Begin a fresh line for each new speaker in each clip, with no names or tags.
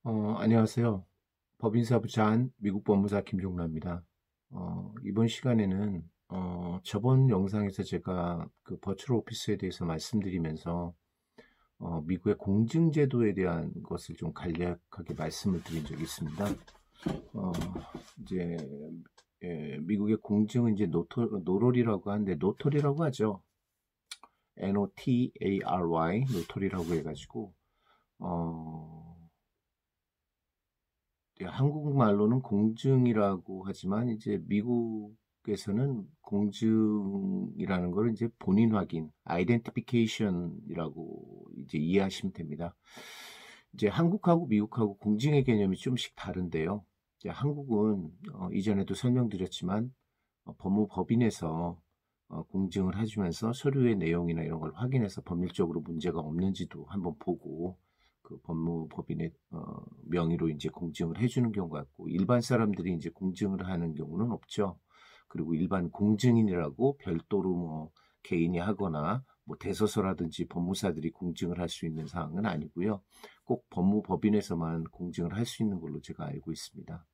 안녕하세요. 법인사부 잔 미국 법무사 김종라입니다. 이번 시간에는 저번 영상에서 제가 그 버추얼 오피스에 대해서 말씀드리면서 미국의 공증제도에 대한 것을 좀 간략하게 말씀을 드린 적이 있습니다. 이제 미국의 공증은 이제 노톨이라고 하는데 노톨이라고 하죠. NOTARY 노톨이라고 해가지고 한국말로는 공증이라고 하지만 이제 미국에서는 공증이라는 걸 이제 본인 확인, 아이덴티피케이션이라고 이제 이해하시면 됩니다. 이제 한국하고 미국하고 공증의 개념이 좀씩 다른데요. 이제 한국은 이전에도 설명드렸지만 법무법인에서 공증을 해주면서 서류의 내용이나 이런 걸 확인해서 법률적으로 문제가 없는지도 한번 보고 그 법무법인의 명의로 이제 공증을 해주는 경우가 있고, 일반 사람들이 이제 공증을 하는 경우는 없죠. 그리고 일반 공증인이라고 별도로 뭐 개인이 하거나 뭐 대서서라든지 법무사들이 공증을 할 수 있는 사항은 아니고요. 꼭 법무법인에서만 공증을 할 수 있는 걸로 제가 알고 있습니다.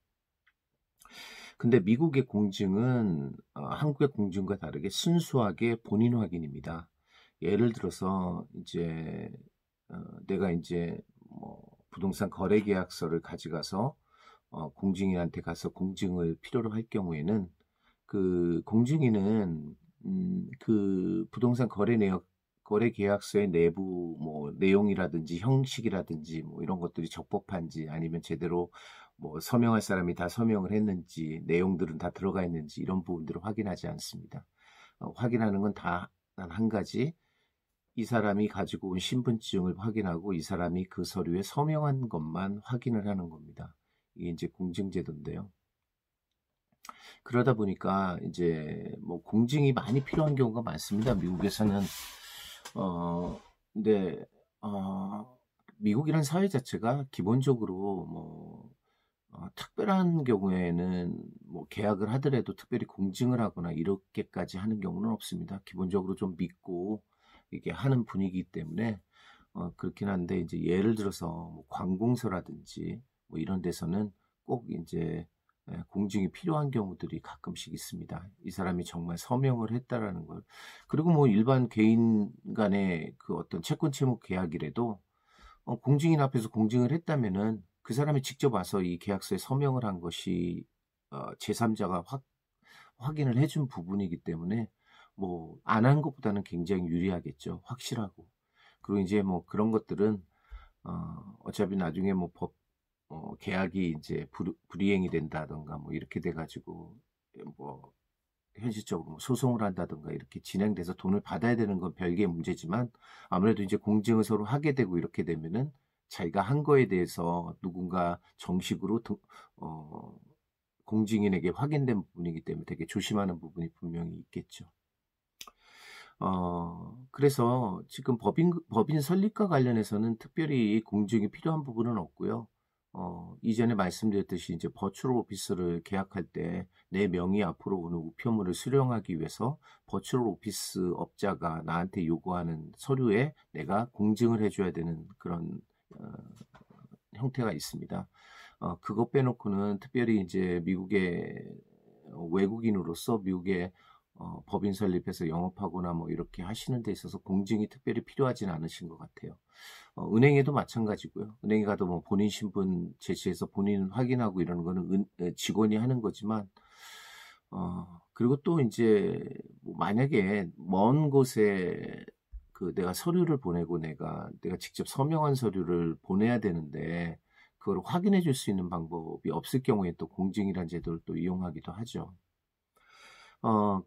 근데 미국의 공증은 한국의 공증과 다르게 순수하게 본인 확인입니다. 예를 들어서 이제 내가 이제 뭐 부동산 거래 계약서를 가져가서 공증인한테 가서 공증을 필요로 할 경우에는 그 공증인은 그 부동산 거래 계약서의 내부 뭐 내용이라든지 형식이라든지 뭐 이런 것들이 적법한지, 아니면 제대로 뭐 서명할 사람이 다 서명을 했는지, 내용들은 다 들어가 있는지, 이런 부분들을 확인하지 않습니다. 확인하는 건 다 단 한 가지, 이 사람이 가지고 온 신분증을 확인하고 이 사람이 그 서류에 서명한 것만 확인을 하는 겁니다. 이게 이제 공증제도인데요. 그러다 보니까 이제 뭐 공증이 많이 필요한 경우가 많습니다. 미국에서는 근데 미국이란 사회 자체가 기본적으로 뭐 특별한 경우에는 뭐 계약을 하더라도 특별히 공증을 하거나 이렇게까지 하는 경우는 없습니다. 기본적으로 좀 믿고 이게 하는 분위기이기 때문에 그렇긴 한데, 이제 예를 들어서 뭐 관공서라든지 뭐 이런 데서는 꼭 이제 공증이 필요한 경우들이 가끔씩 있습니다. 이 사람이 정말 서명을 했다라는 걸. 그리고 뭐 일반 개인 간의 그 어떤 채권 채무 계약이라도 공증인 앞에서 공증을 했다면은 그 사람이 직접 와서 이 계약서에 서명을 한 것이 제3자가 확인을 해준 부분이기 때문에 뭐 안 한 것보다는 굉장히 유리하겠죠. 확실하고. 그리고 이제 뭐 그런 것들은 어차피 나중에 뭐 계약이 이제 불이행이 된다던가 뭐 이렇게 돼가지고 뭐 현실적으로 뭐 소송을 한다던가 이렇게 진행돼서 돈을 받아야 되는 건 별개의 문제지만, 아무래도 이제 공증을 서로 하게 되고 이렇게 되면은 자기가 한 거에 대해서 누군가 정식으로 공증인에게 확인된 부분이기 때문에 되게 조심하는 부분이 분명히 있겠죠. 그래서 지금 법인 설립과 관련해서는 특별히 공증이 필요한 부분은 없고요. 이전에 말씀드렸듯이 이제 버추얼 오피스를 계약할 때 내 명의 앞으로 오는 우편물을 수령하기 위해서 버추얼 오피스 업자가 나한테 요구하는 서류에 내가 공증을 해줘야 되는 그런 형태가 있습니다. 그것 빼놓고는 특별히 이제 미국의 외국인으로서 미국의 법인 설립해서 영업하거나 뭐 이렇게 하시는 데 있어서 공증이 특별히 필요하지는 않으신 것 같아요. 은행에도 마찬가지고요. 은행에 가도 뭐 본인 신분 제시해서 본인 확인하고 이러는 거는 직원이 하는 거지만, 그리고 또 이제 뭐 만약에 먼 곳에 그 내가 서류를 보내고 내가 직접 서명한 서류를 보내야 되는데 그걸 확인해 줄 수 있는 방법이 없을 경우에 또 공증이라는 제도를 또 이용하기도 하죠.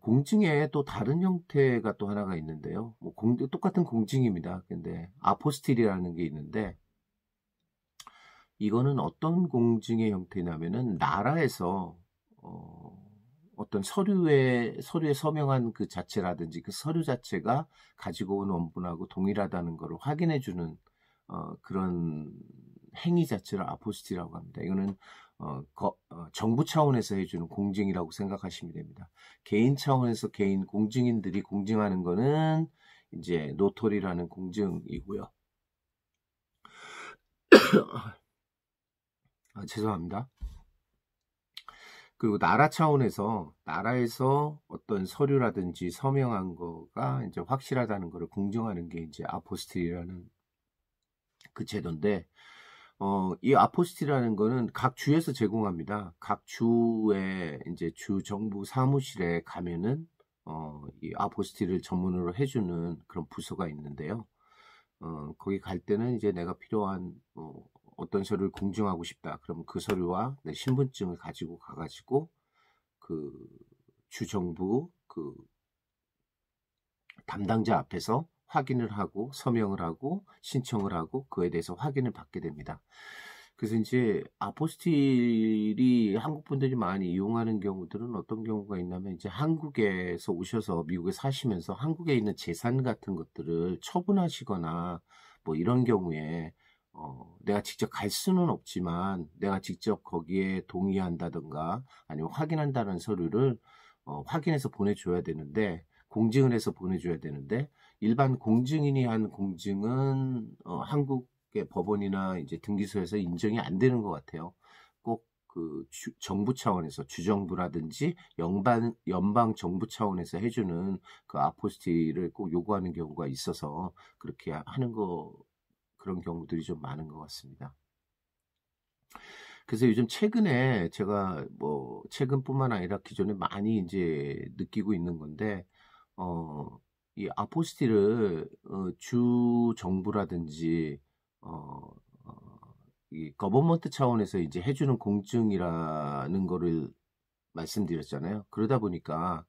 공증에 또 다른 형태가 또 하나가 있는데요. 뭐 똑같은 공증입니다. 근데 아포스틸이라는 게 있는데, 이거는 어떤 공증의 형태냐면은 나라에서 어떤 서류에 서명한 그 자체라든지 그 서류 자체가 가지고 온 원본하고 동일하다는 것을 확인해 주는 그런 행위 자체를 아포스틸이라고 합니다. 이거는 정부 차원에서 해주는 공증이라고 생각하시면 됩니다. 개인 차원에서 개인 공증인들이 공증하는 거는 이제 노토리라는 공증이고요. 죄송합니다. 그리고 나라 차원에서 나라에서 어떤 서류라든지 서명한 거가 이제 확실하다는 거를 공정하는 게 이제 아포스틸이라는 그 제도인데, 이 아포스틸이라는 거는 각 주에서 제공합니다. 각 주에 이제 주 정부 사무실에 가면은 이 아포스틸을 전문으로 해주는 그런 부서가 있는데요. 거기 갈 때는 이제 내가 필요한 어떤 서류를 공증하고 싶다. 그럼 그 서류와 내 신분증을 가지고 가가지고 그 주정부 그 담당자 앞에서 확인을 하고 서명을 하고 신청을 하고 그에 대해서 확인을 받게 됩니다. 그래서 이제 아포스틸이 한국 분들이 많이 이용하는 경우들은 어떤 경우가 있냐면, 이제 한국에서 오셔서 미국에 사시면서 한국에 있는 재산 같은 것들을 처분하시거나 뭐 이런 경우에 내가 직접 갈 수는 없지만 내가 직접 거기에 동의한다든가 아니면 확인한다는 서류를 확인해서 보내줘야 되는데, 공증을 해서 보내줘야 되는데, 일반 공증인이 한 공증은 한국의 법원이나 이제 등기소에서 인정이 안 되는 것 같아요. 꼭 그 정부 차원에서 주정부라든지 연방 정부 차원에서 해주는 그 아포스틸을 꼭 요구하는 경우가 있어서 그렇게 하는 그런 경우들이 좀 많은 것 같습니다. 그래서 요즘 최근에 제가 뭐 최근뿐만 아니라 기존에 많이 이제 느끼고 있는 건데, 이 아포스틸을 주 정부라든지 이 거버먼트 차원에서 이제 해주는 공증이라는 거를 말씀드렸잖아요. 그러다 보니까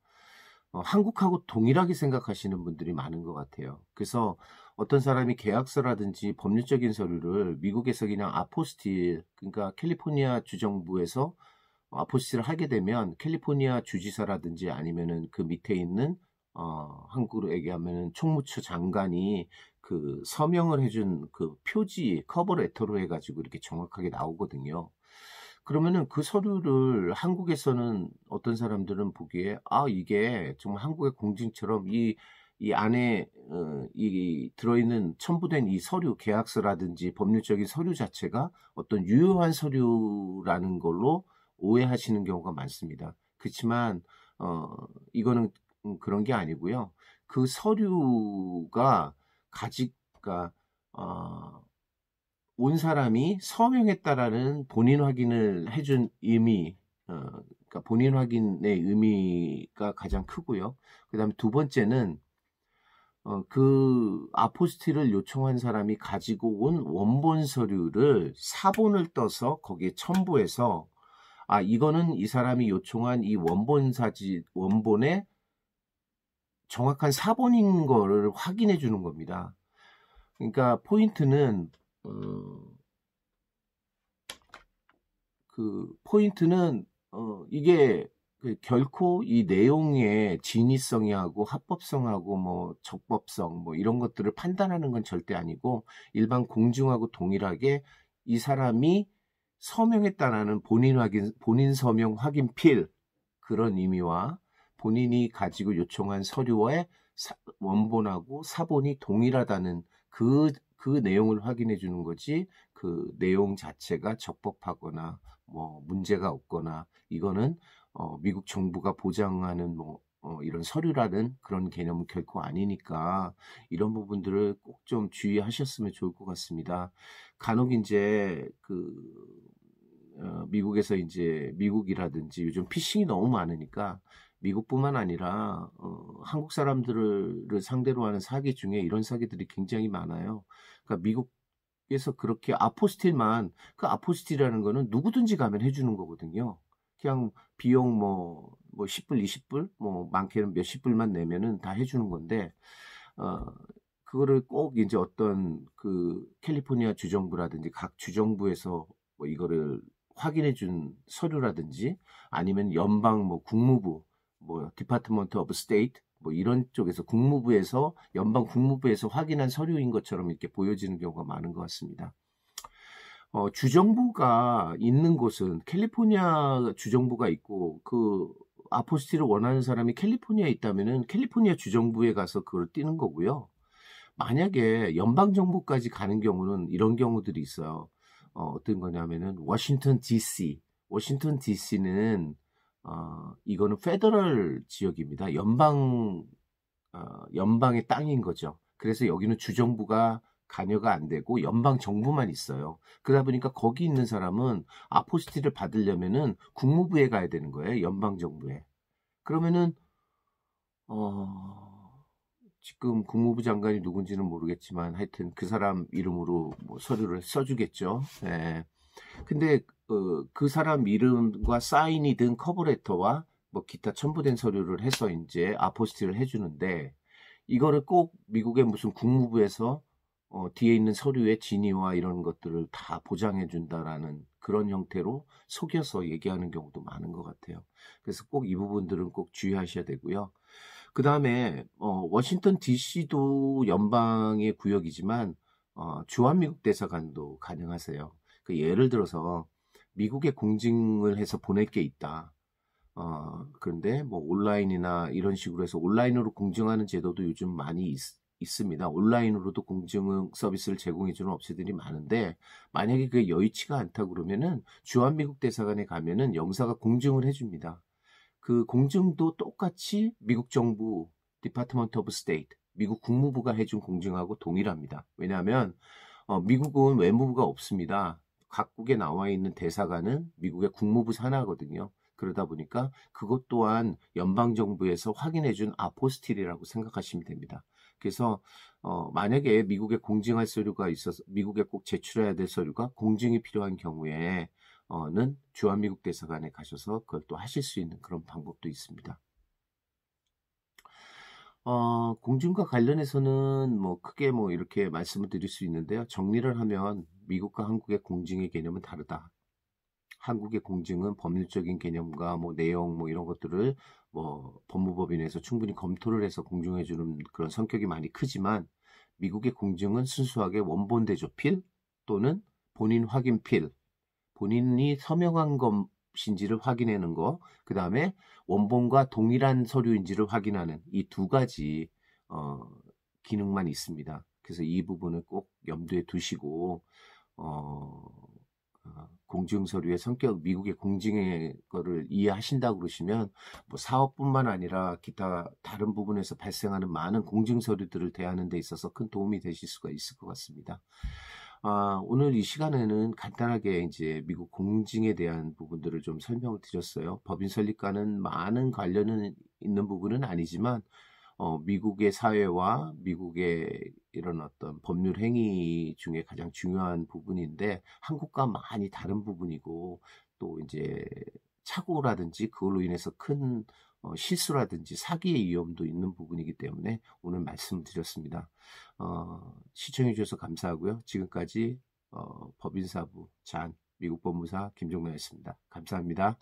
한국하고 동일하게 생각하시는 분들이 많은 것 같아요. 그래서 어떤 사람이 계약서라든지 법률적인 서류를 미국에서 그냥 아포스틸, 그러니까 캘리포니아 주정부에서 아포스틸을 하게 되면 캘리포니아 주지사라든지 아니면은 그 밑에 있는 한국으로 얘기하면은 총무처 장관이 그 서명을 해준 그 표지 커버레터로 해가지고 이렇게 정확하게 나오거든요. 그러면은 그 서류를 한국에서는 어떤 사람들은 보기에 이게 정말 한국의 공증처럼 이 안에 이 들어있는 첨부된 이 서류 계약서라든지 법률적인 서류 자체가 어떤 유효한 서류라는 걸로 오해하시는 경우가 많습니다. 그렇지만 이거는 그런 게 아니고요. 그 서류가 그러니까 온 사람이 서명했다라는 본인 확인을 해준 의미, 그러니까 본인 확인의 의미가 가장 크고요. 그 다음에 두 번째는 그 아포스틸을 요청한 사람이 가지고 온 원본 서류를 사본을 떠서 거기에 첨부해서 이거는 이 사람이 요청한 이 원본의 정확한 사본인 거를 확인해 주는 겁니다. 그러니까 포인트는 이게 결코 이 내용의 진위성이하고 합법성하고 뭐 적법성 뭐 이런 것들을 판단하는 건 절대 아니고, 일반 공증하고 동일하게 이 사람이 서명했다라는 본인 서명 확인필, 그런 의미와 본인이 가지고 요청한 서류의 원본하고 사본이 동일하다는 그 내용을 확인해 주는 거지, 그 내용 자체가 적법하거나 뭐 문제가 없거나 이거는 미국 정부가 보장하는 뭐 이런 서류라는 그런 개념은 결코 아니니까 이런 부분들을 꼭 좀 주의하셨으면 좋을 것 같습니다. 간혹 이제 미국에서 이제 미국이라든지 요즘 피싱이 너무 많으니까 미국뿐만 아니라 한국 사람들을 상대로 하는 사기 중에 이런 사기들이 굉장히 많아요. 그러니까 미국에서 그렇게 아포스틸만, 그 아포스틸이라는 거는 누구든지 가면 해주는 거거든요. 그냥 비용 뭐 10불, 20불, 뭐 많게는 몇십 불만 내면은 다 해주는 건데, 그거를 꼭 이제 어떤 그 캘리포니아 주정부라든지 각 주정부에서 뭐 이거를 확인해 준 서류라든지 아니면 연방 뭐 국무부 뭐 디파트먼트 오브 스테이트 뭐 이런 쪽에서 연방 국무부에서 확인한 서류인 것처럼 이렇게 보여지는 경우가 많은 것 같습니다. 주정부가 있는 곳은 캘리포니아 주정부가 있고, 그 아포스틸을 원하는 사람이 캘리포니아에 있다면은 캘리포니아 주정부에 가서 그걸 띄는 거고요. 만약에 연방 정부까지 가는 경우는 이런 경우들이 있어요. 어떤 거냐면은 워싱턴 DC. 워싱턴 DC는 이거는 페더럴 지역입니다. 연방의 땅인 거죠. 그래서 여기는 주정부가 관여가 안 되고 연방 정부만 있어요. 그러다 보니까 거기 있는 사람은 아포스티를 받으려면은 국무부에 가야 되는 거예요. 연방 정부에. 그러면은 지금 국무부 장관이 누군지는 모르겠지만 하여튼 그 사람 이름으로 뭐 서류를 써주겠죠. 예. 근데 그 사람 이름과 사인이든 커버레터와 뭐 기타 첨부된 서류를 해서 이제 아포스티를 해주는데 이거를 꼭 미국의 무슨 국무부에서 뒤에 있는 서류의 진위와 이런 것들을 다 보장해 준다라는 그런 형태로 속여서 얘기하는 경우도 많은 것 같아요. 그래서 꼭 이 부분들은 꼭 주의하셔야 되고요. 그 다음에 워싱턴 DC도 연방의 구역이지만 주한미국 대사관도 가능하세요. 그 예를 들어서 미국에 공증을 해서 보낼 게 있다. 그런데 뭐 온라인이나 이런 식으로 해서 온라인으로 공증하는 제도도 요즘 많이 있습니다. 온라인으로도 공증 서비스를 제공해주는 업체들이 많은데 만약에 그게 여의치가 않다 그러면은 주한미국 대사관에 가면은 영사가 공증을 해줍니다. 그 공증도 똑같이 미국 정부 디파트먼트 오브 스테이트, 미국 국무부가 해준 공증하고 동일합니다. 왜냐하면 미국은 외무부가 없습니다. 각국에 나와 있는 대사관은 미국의 국무부 산하거든요. 그러다 보니까 그것 또한 연방정부에서 확인해준 아포스틸이라고 생각하시면 됩니다. 그래서 만약에 미국에 공증할 서류가 있어서 미국에 꼭 제출해야 될 서류가 공증이 필요한 경우에 는 주한미국 대사관에 가셔서 그걸 또 하실 수 있는 그런 방법도 있습니다. 공증과 관련해서는 뭐 크게 뭐 이렇게 말씀을 드릴 수 있는데요. 정리를 하면 미국과 한국의 공증의 개념은 다르다. 한국의 공증은 법률적인 개념과 뭐 내용 뭐 이런 것들을 뭐 법무법인에서 충분히 검토를 해서 공증해주는 그런 성격이 많이 크지만 미국의 공증은 순수하게 원본 대조필 또는 본인 확인필, 본인이 서명한 것인지를 확인하는 거, 그 다음에 원본과 동일한 서류인지를 확인하는 이 두 가지 기능만 있습니다. 그래서 이 부분을 꼭 염두에 두시고 공증 서류의 성격, 미국의 공증의 거를 이해하신다고 그러시면 뭐 사업뿐만 아니라 기타 다른 부분에서 발생하는 많은 공증 서류들을 대하는 데 있어서 큰 도움이 되실 수가 있을 것 같습니다. 오늘 이 시간에는 간단하게 이제 미국 공증에 대한 부분들을 좀 설명을 드렸어요. 법인 설립과는 많은 관련은 있는 부분은 아니지만 미국의 사회와 미국의 이런 어떤 법률 행위 중에 가장 중요한 부분인데 한국과 많이 다른 부분이고 또 이제 착오라든지 그걸로 인해서 큰 실수라든지 사기의 위험도 있는 부분이기 때문에 오늘 말씀드렸습니다. 시청해 주셔서 감사하고요. 지금까지 법인사부 미국 법무사 김종래였습니다. 감사합니다.